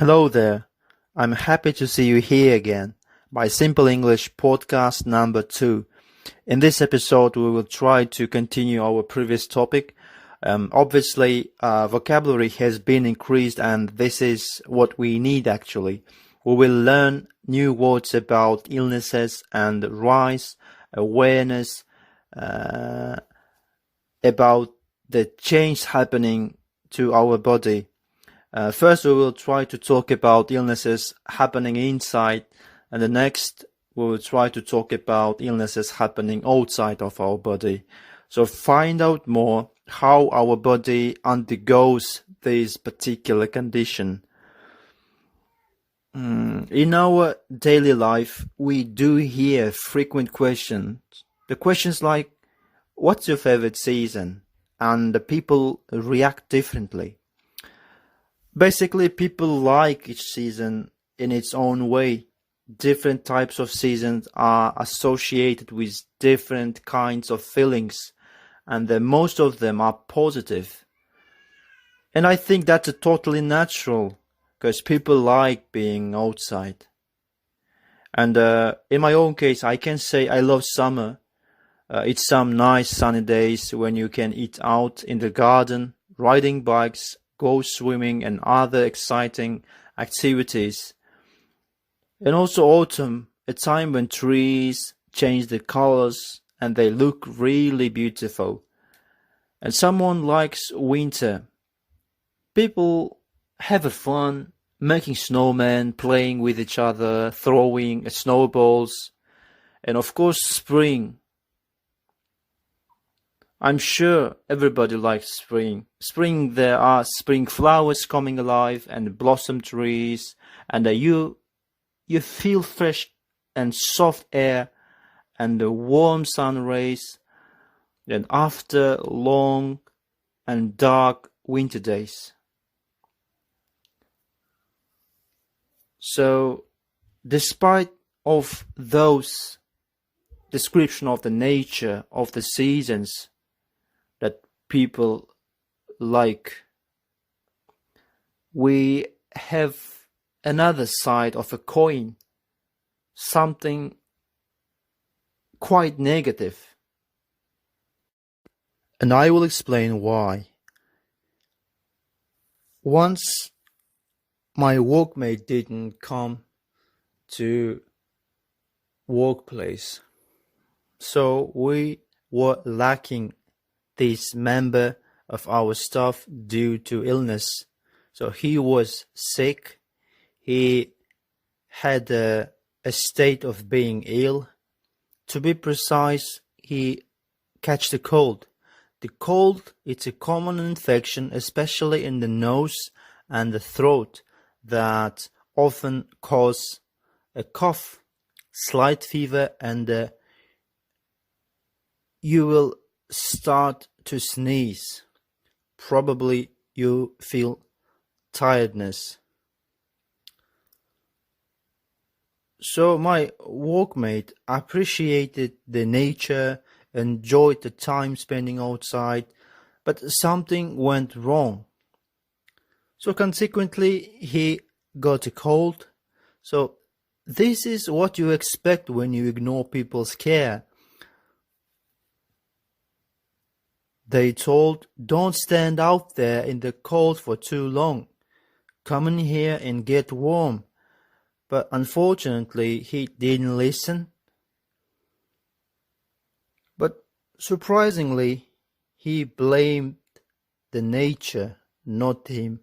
Hello there. I'm happy to see you here again. My Simple English podcast number 2. In this episode, we will try to continue our previous topic. Obviously, vocabulary has been increased, and this is what we need actually. We will learn new words about illnesses and rise awareness about the change happening to our body. First, we will try to talk about illnesses happening inside, and the next, we will try to talk about illnesses happening outside of our body. So find out more how our body undergoes this particular condition. In our daily life, we do hear frequent questions. The questions like, what's your favorite season? And the people react differently. Basically, people like each season in its own way. Different types of seasons are associated with different kinds of feelings, and most of them are positive. And I think that's totally natural, because people like being outside. And in my own case, I can say I love summer. It's some nice sunny days when you can eat out in the garden, riding bikes, go swimming and other exciting activities. And also autumn, a time when trees change their colors and they look really beautiful. And someone likes winter. People have fun making snowmen, playing with each other, throwing snowballs. And of course spring. I'm sure everybody likes spring. Spring, there are spring flowers coming alive and blossom trees, and you feel fresh and soft air and the warm sun rays. And after long and dark winter days. So, despite of those description of the nature of the seasons that people like, we have another side of a coin, something quite negative. And I will explain why. Once my workmate didn't come to workplace, so we were lacking this member of our staff due to illness. So he was sick. He had a state of being ill. To be precise, he catched a cold. The cold, it's a common infection, especially in the nose and the throat, that often cause a cough, slight fever, and you will start to sneeze. Probably you feel tiredness. So my workmate appreciated the nature, enjoyed the time spending outside, but something went wrong. So consequently, he got a cold. So this is what you expect when you ignore people's care. They told, don't stand out there in the cold for too long. Come in here and get warm. But unfortunately, he didn't listen. But surprisingly, he blamed the nature, not him.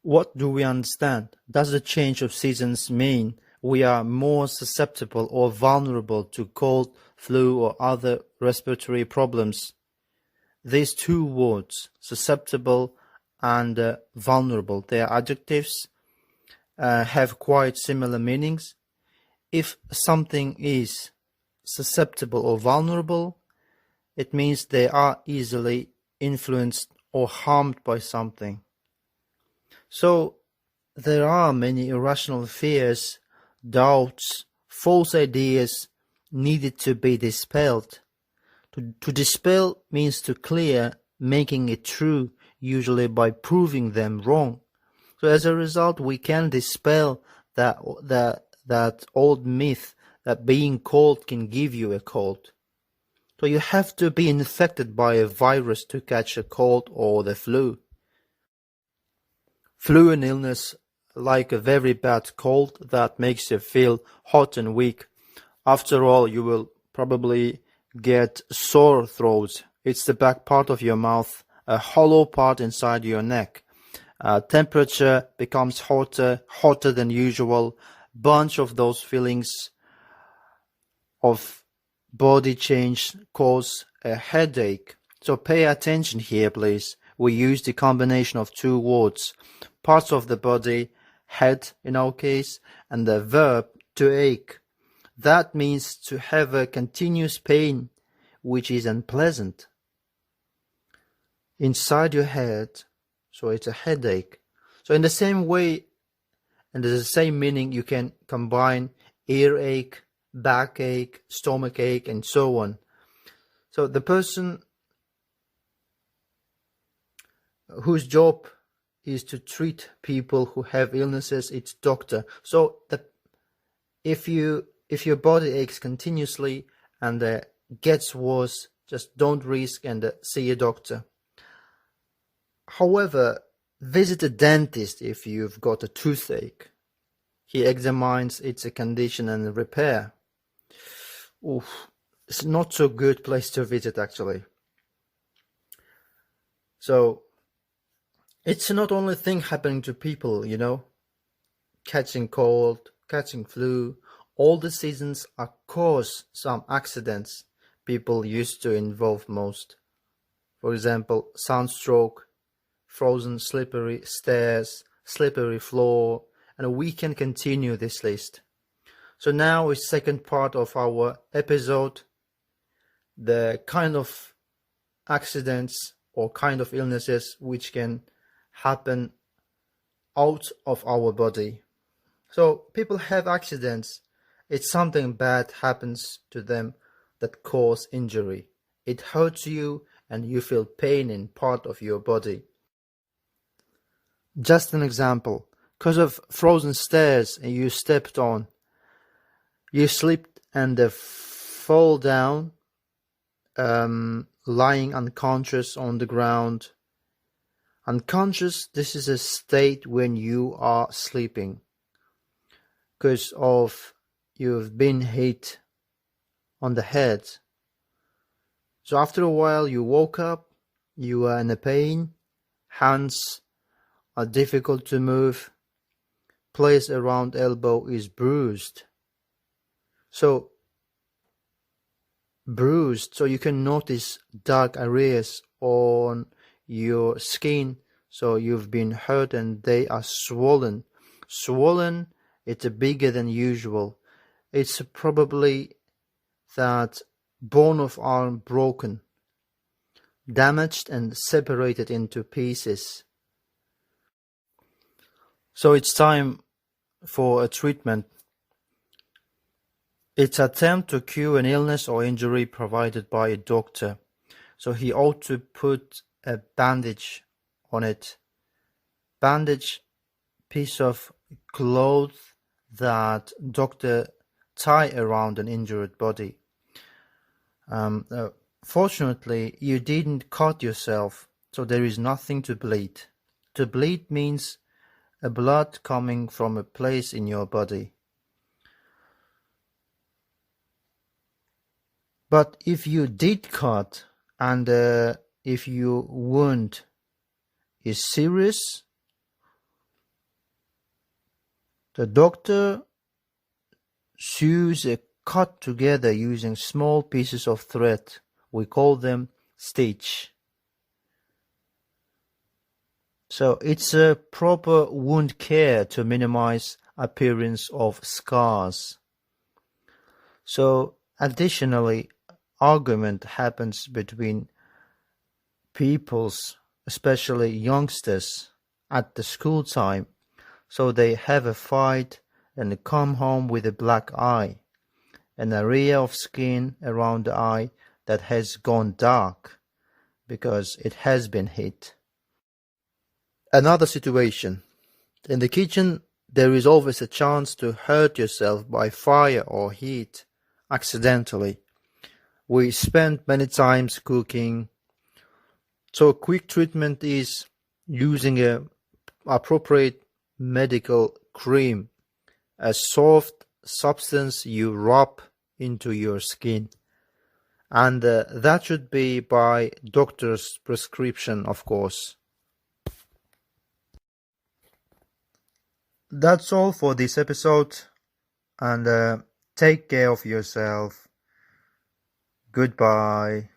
What do we understand? Does the change of seasons mean we are more susceptible or vulnerable to cold, flu, or other respiratory problems? These two words, susceptible and vulnerable, they are adjectives, have quite similar meanings. If something is susceptible or vulnerable, it means they are easily influenced or harmed by something. So there are many irrational fears, doubts, false ideas needed to be dispelled. To dispel means to clear, making it true, usually by proving them wrong. So as a result, we can dispel that old myth that being cold can give you a cold. So you have to be infected by a virus to catch a cold or the flu. Flu and illness, like a very bad cold that makes you feel hot and weak. After all, you will probably get sore throat. It's the back part of your mouth, a hollow part inside your neck. Temperature becomes hotter than usual. Bunch of those feelings of body change cause a headache. So pay attention here, please. We use the combination of two words, parts of the body, head in our case, and the verb to ache. That means to have a continuous pain, which is unpleasant. Inside your head, so it's a headache. So in the same way, and there's the same meaning, you can combine earache, backache, stomachache, and so on. So the person whose job is to treat people who have illnesses, it's doctor. So if your body aches continuously and gets worse, just don't risk and see a doctor. However, visit a dentist if you've got a toothache. He examines its condition and repair. Oof, it's not so good place to visit actually. So it's not only thing happening to people, catching cold, catching flu. All the seasons are cause some accidents people used to involve most. For example, sunstroke, frozen slippery stairs, slippery floor, and we can continue this list. So now is second part of our episode, the kind of accidents or kind of illnesses which can happen out of our body. So people have accidents. It's something bad happens to them that cause injury. It hurts you and you feel pain in part of your body. Just an example, because of frozen stairs you stepped on, you slipped and fall down, lying unconscious on the ground. Unconscious, this is a state when you are sleeping, because of you've been hit on the head. So after a while you woke up, you are in a pain, hands are difficult to move, place around elbow is bruised. So you can notice dark areas on your skin, so you've been hurt and they are swollen. It's bigger than usual. It's probably that bone of arm broken, damaged and separated into pieces. So it's time for a treatment. It's an attempt to cure an illness or injury provided by a doctor. So he ought to put a bandage on it. Bandage, piece of cloth that doctor tie around an injured body. Fortunately, you didn't cut yourself, so there is nothing to bleed. To bleed means a blood coming from a place in your body. But if you did cut and if your wound is serious, the doctor sews a cut together using small pieces of thread. We call them stitch. So it's a proper wound care to minimize appearance of scars. So additionally, argument happens between peoples, especially youngsters, at the school time. So they have a fight and come home with a black eye, an area of skin around the eye that has gone dark because it has been hit. Another situation. In the kitchen, there is always a chance to hurt yourself by fire or heat, accidentally. We spend many times cooking, so quick treatment is using a appropriate medical cream, a soft substance you rub into your skin. And that should be by doctor's prescription, of course. That's all for this episode, and take care of yourself. Goodbye.